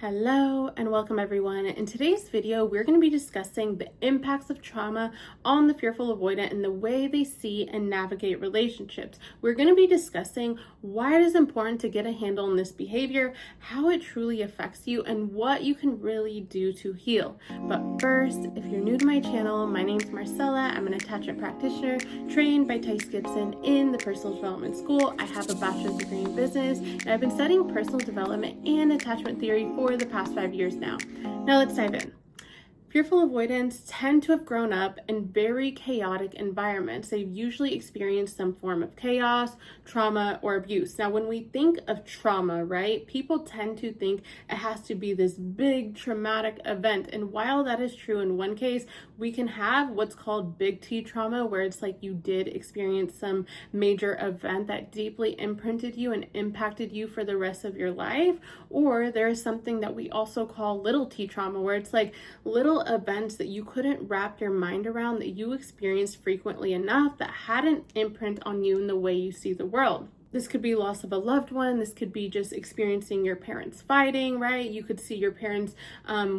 Hello and welcome everyone. In today's video, we're going to be discussing the impacts of trauma on the fearful avoidant and the way they see and navigate relationships. We're going to be discussing why it is important to get a handle on this behavior, how it truly affects you, and what you can really do to heal. But first, if you're new to my channel, my name's Marcella. I'm an attachment practitioner trained by Tice Gibson in the Personal Development School. I have a bachelor's degree in business, and I've been studying personal development and attachment theory for the past 5 years now. Now let's dive in. Fearful avoidants tend to have grown up in very chaotic environments. They've usually experienced some form of chaos, trauma, or abuse. Now, when we think of trauma, right, people tend to think it has to be this big traumatic event. And while that is true in one case, we can have what's called big T trauma, where it's like you did experience some major event that deeply imprinted you and impacted you for the rest of your life. Or there is something that we also call little T trauma, where it's like little events that you couldn't wrap your mind around, that you experienced frequently enough, that had an imprint on you in the way you see the world. This could be loss of a loved one. This could be just experiencing your parents fighting, right? You could see your parents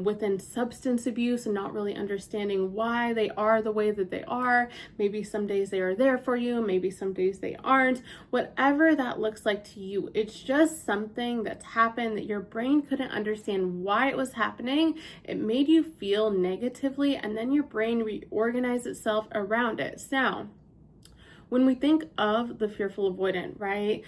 within substance abuse and not really understanding why they are the way that they are. Maybe some days they are there for you. Maybe some days they aren't. Whatever that looks like to you, it's just something that's happened that your brain couldn't understand why it was happening. It made you feel negatively, and then your brain reorganized itself around it. Now, when we think of the fearful avoidant, right,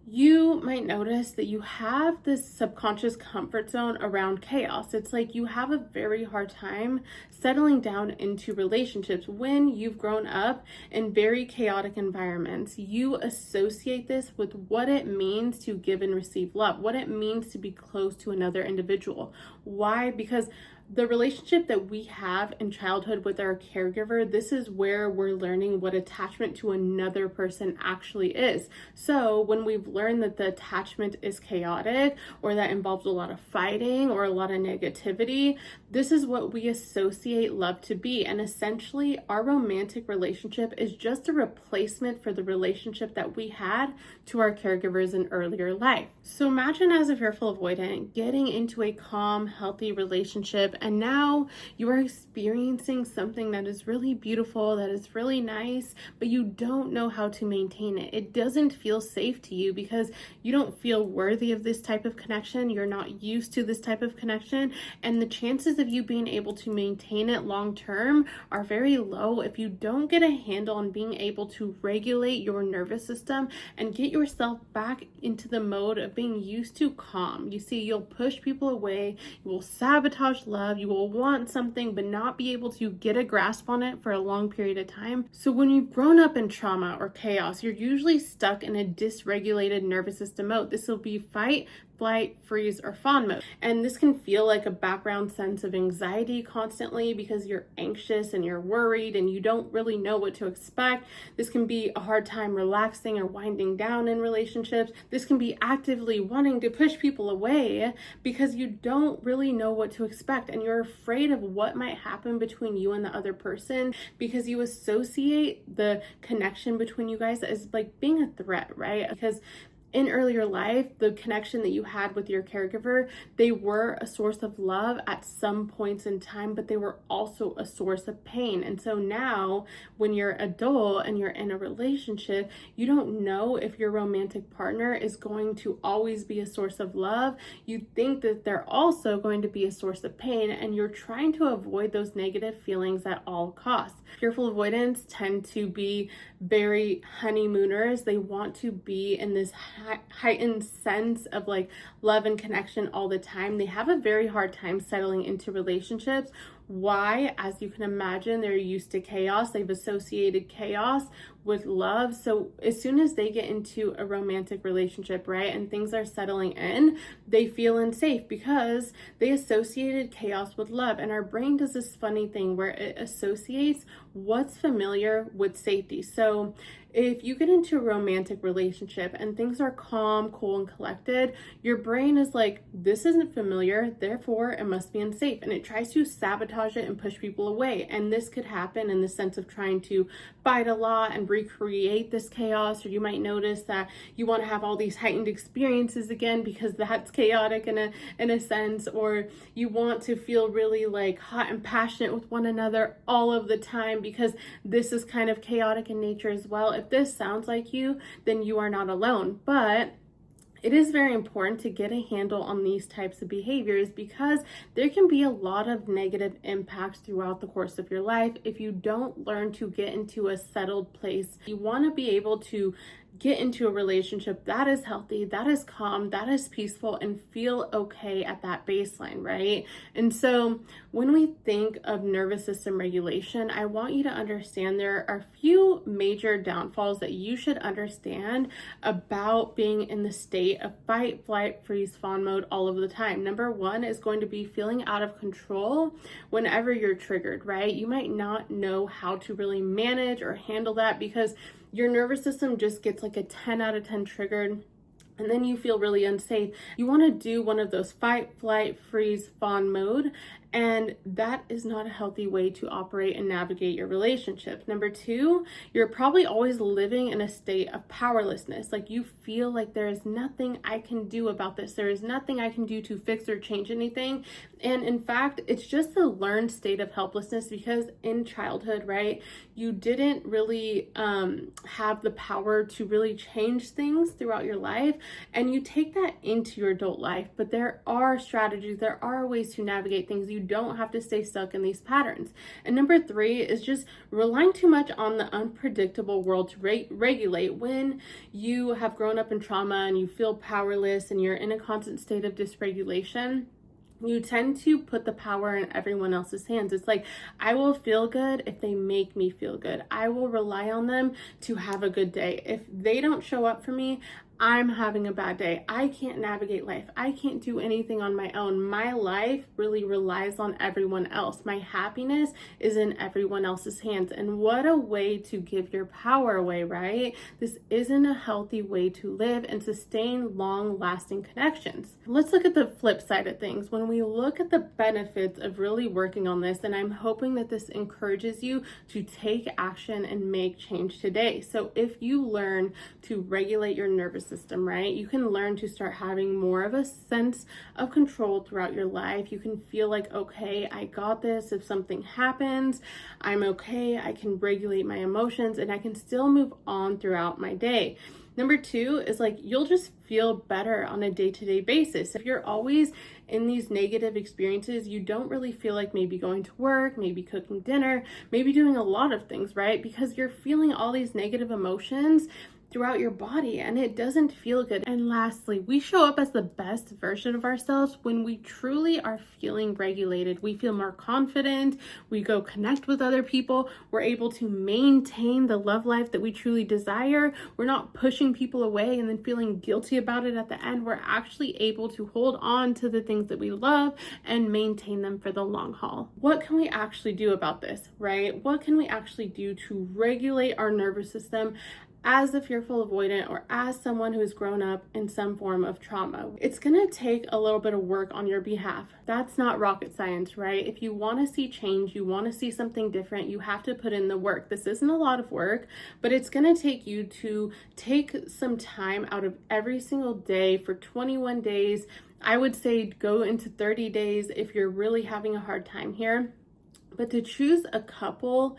you might notice that you have this subconscious comfort zone around chaos. It's like you have a very hard time settling down into relationships when you've grown up in very chaotic environments. You associate this with what it means to give and receive love, what it means to be close to another individual. Why? Because the relationship that we have in childhood with our caregiver, this is where we're learning what attachment to another person actually is. So when we've learned that the attachment is chaotic, or that involves a lot of fighting or a lot of negativity, this is what we associate love to be. And essentially, our romantic relationship is just a replacement for the relationship that we had to our caregivers in earlier life. So imagine, as a fearful avoidant, getting into a calm, healthy relationship, and now you are experiencing something that is really beautiful, that is really nice, but you don't know how to maintain it. It doesn't feel safe to you because you don't feel worthy of this type of connection. You're not used to this type of connection, and the chances of you being able to maintain it long term are very low if you don't get a handle on being able to regulate your nervous system and get yourself back into the mode of being used to calm. You see, you'll push people away, you will sabotage love, you will want something but not be able to get a grasp on it for a long period of time. So when you've grown up in trauma or chaos, you're usually stuck in a dysregulated nervous system mode. This will be fight, flight, freeze, or fawn mode. And this can feel like a background sense of anxiety constantly because you're anxious and you're worried and you don't really know what to expect. This can be a hard time relaxing or winding down in relationships. This can be actively wanting to push people away because you don't really know what to expect, and you're afraid of what might happen between you and the other person because you associate the connection between you guys as like being a threat, right? Because in earlier life, the connection that you had with your caregiver, they were a source of love at some points in time, but they were also a source of pain. And so now when you're adult and you're in a relationship, you don't know if your romantic partner is going to always be a source of love. You think that they're also going to be a source of pain, and you're trying to avoid those negative feelings at all costs. Fearful avoidants tend to be very honeymooners. They want to be in this heightened sense of like love and connection all the time. They have a very hard time settling into relationships. Why? As you can imagine, they're used to chaos. They've associated chaos with love. So as soon as they get into a romantic relationship, right, and things are settling in, they feel unsafe because they associated chaos with love. And our brain does this funny thing where it associates what's familiar with safety. So if you get into a romantic relationship and things are calm, cool, and collected, your brain is like, this isn't familiar, therefore it must be unsafe. And it tries to sabotage sabotage it and push people away. And this could happen in the sense of trying to fight a lot and recreate this chaos, or you might notice that you want to have all these heightened experiences again because that's chaotic in a sense, or you want to feel really like hot and passionate with one another all of the time because this is kind of chaotic in nature as well. If this sounds like you, then you are not alone. But it is very important to get a handle on these types of behaviors because there can be a lot of negative impacts throughout the course of your life if you don't learn to get into a settled place. You want to be able to get into a relationship that is healthy, that is calm, that is peaceful, and feel okay at that baseline, right? And so when we think of nervous system regulation, I want you to understand there are a few major downfalls that you should understand about being in the state of fight, flight, freeze, fawn mode all of the time. Number one is going to be feeling out of control whenever you're triggered, right? You might not know how to really manage or handle that because your nervous system just gets like a 10 out of 10 triggered, and then you feel really unsafe. You want to do one of those fight, flight, freeze, fawn mode, and that is not a healthy way to operate and navigate your relationships. Number two, you're probably always living in a state of powerlessness. Like you feel like there is nothing I can do about this. There is nothing I can do to fix or change anything. And in fact, it's just a learned state of helplessness because in childhood, right, you didn't really have the power to really change things throughout your life. And you take that into your adult life. But there are strategies, there are ways to navigate things. You don't have to stay stuck in these patterns. And number three is just relying too much on the unpredictable world to regulate. When you have grown up in trauma and you feel powerless and you're in a constant state of dysregulation, you tend to put the power in everyone else's hands. It's like, I will feel good if they make me feel good. I will rely on them to have a good day. If they don't show up for me, I'm having a bad day. I can't navigate life. I can't do anything on my own. My life really relies on everyone else. My happiness is in everyone else's hands. And what a way to give your power away, right? This isn't a healthy way to live and sustain long-lasting connections. Let's look at the flip side of things. When we look at the benefits of really working on this, and I'm hoping that this encourages you to take action and make change today. So if you learn to regulate your nervous system, right, you can learn to start having more of a sense of control throughout your life. You can feel like, okay, I got this. If something happens, I'm okay. I can regulate my emotions and I can still move on throughout my day. Number two is like, you'll just feel better on a day-to-day basis. If you're always in these negative experiences, you don't really feel like maybe going to work, maybe cooking dinner, maybe doing a lot of things, right? Because you're feeling all these negative emotions throughout your body and it doesn't feel good. And lastly, we show up as the best version of ourselves when we truly are feeling regulated. We feel more confident, we go connect with other people, we're able to maintain the love life that we truly desire. We're not pushing people away and then feeling guilty about it at the end. We're actually able to hold on to the things that we love and maintain them for the long haul. What can we actually do about this, right? What can we actually do to regulate our nervous system as a fearful avoidant or as someone who's grown up in some form of trauma? It's gonna take a little bit of work on your behalf. That's not rocket science, right? If you wanna see change, you wanna see something different, you have to put in the work. This isn't a lot of work, but it's gonna take you to take some time out of every single day for 21 days. I would say go into 30 days if you're really having a hard time here. But to choose a couple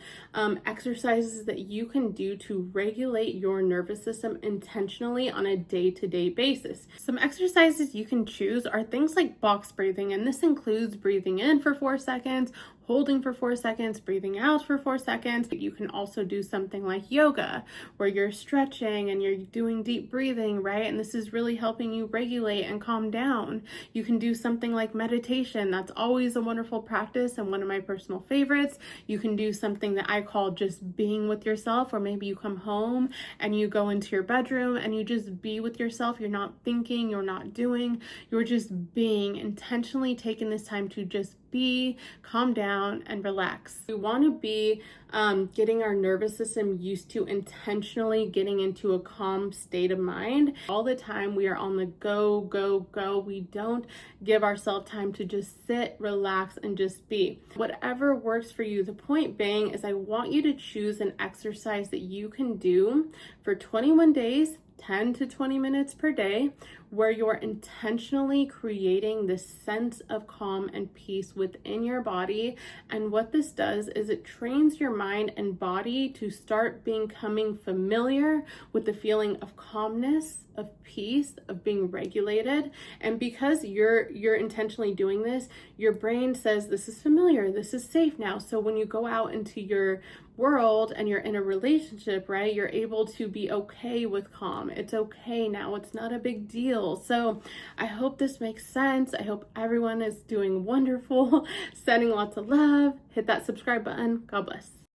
exercises that you can do to regulate your nervous system intentionally on a day-to-day basis. Some exercises you can choose are things like box breathing, and this includes breathing in for 4 seconds, holding for 4 seconds, breathing out for 4 seconds. You can also do something like yoga, where you're stretching and you're doing deep breathing, right? And this is really helping you regulate and calm down. You can do something like meditation. That's always a wonderful practice and one of my personal favorites. You can do something that I call just being with yourself, or maybe you come home and you go into your bedroom and you just be with yourself. You're not thinking, you're not doing, you're just being, intentionally taking this time to just be, calm down, and relax. We want to be getting our nervous system used to intentionally getting into a calm state of mind. All the time we are on the go, go, go. We don't give ourselves time to just sit, relax, and just be. Whatever works for you. The point being is I want you to choose an exercise that you can do for 21 days, 10 to 20 minutes per day, where you're intentionally creating this sense of calm and peace within your body. And what this does is it trains your mind and body to start becoming familiar with the feeling of calmness, of peace, of being regulated. And because you're intentionally doing this, your brain says this is familiar, this is safe now. So when you go out into your world and you're in a relationship, right, you're able to be okay with calm. It's okay now, it's not a big deal. So I hope this makes sense. I hope everyone is doing wonderful, sending lots of love. Hit that subscribe button. God bless.